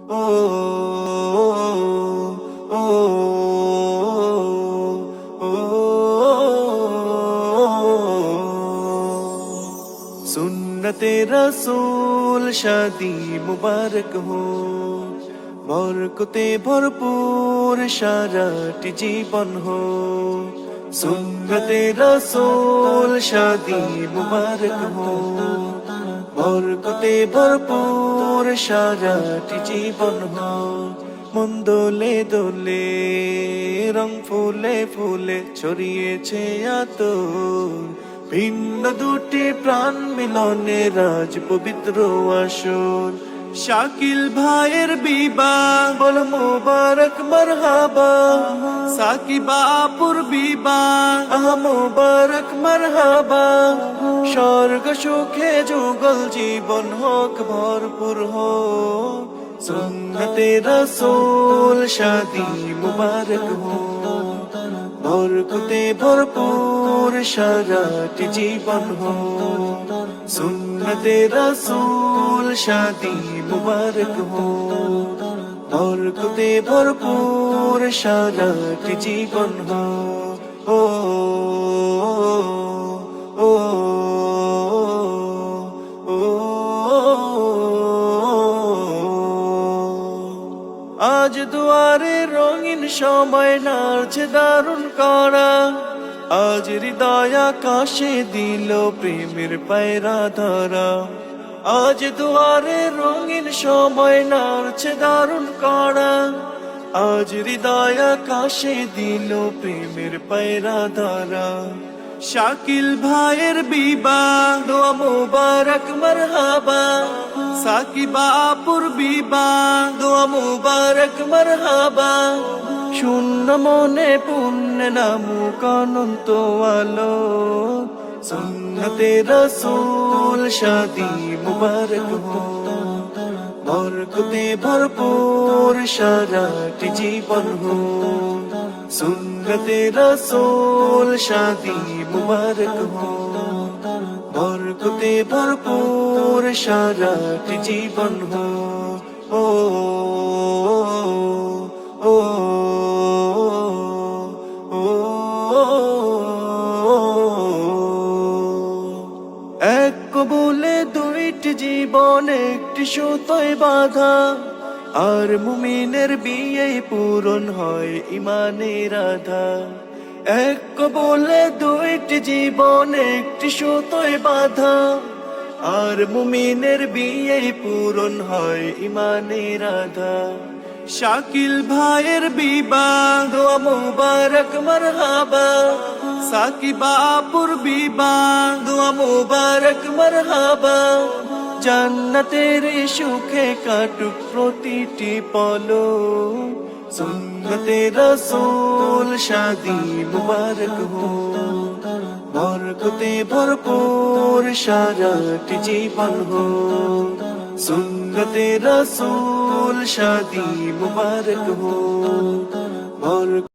ও ও ও सुन्नते रसूल शादी मुबारक हो बरकते भरपूर साराटी जीवन हो सुन्नते रसूल शादी मुबारक हो बरकते भरपूर साराटी जीवन हो मन दोले दोले रंग फुले फुले ছড়িয়েছে আতর ভিন্ন দুটি প্রাণ মিলনে রাজ পবিত্র আসর শাকিল ভাইয়ের বিবাহ বল মুবারক মারহাবা সাকিবা আপুর বিবাহ মুবারক মারহাবা স্বর্গ সুখে যুগল জীবন হোক ভরপুর হোক সুন্নতে রাসূল শাদি মুবারক हो बरकते भरपूर साराटी जीवन हो सुन्नते रसूल शादी मुबारक हो बरकते भरपूर साराटी जीवन हो ओ ओ আজ দুয়ারে রঙিন সময় নাচছে দারুণ করা আজ হৃদয় আকাশে দিল প্রেমের পায়রা ধরা আজ দুয়ারে রঙিন সময় নাচছে দারুণ করা আজ হৃদয় আকাশে দিল প্রেমের পায়রা ধরা শাকিল ভাইয়ের বিবাহ দোয়া মুবারক মারহাবা সাকিবা আপুর বিবাহ দোয়া মুবারক মারহাবা শূন্য মনে পুণ্য নামুক অনন্ত আলো সুন্নতে রাসূল শাদি মুবারক हो बरकते भरपूर साराटी जीवन हो सुन्नते रसूल शादी मुबारक हो बरकते भरपूर साराटी जीवन हो ओ ओ এক কবুলে দুইটি জীবন একটি সুতোয় বাঁধা আর মুমিনের বিয়ে পূরণ হয় ইমানের আধা এক কবুলে দুইটি জীবন একটি সুতোয় বাঁধা আর মুমিনের বিয়ে পূরণ হয় ইমানের আধা শাকিল ভাইয়ের বিবাহ দোয়া মুবারক মারহাবা সাকিবা আপুর বিবাহ দোয়া মুবারক মারহাবা জান্নাতের সুখে কাটুক প্রতিটি পলক সুন্নতে রাসূল শাদি মুবারক हो बरकते भरपूर साराटी जीवन हो सुन्नते रासूल शादी मुबारक हो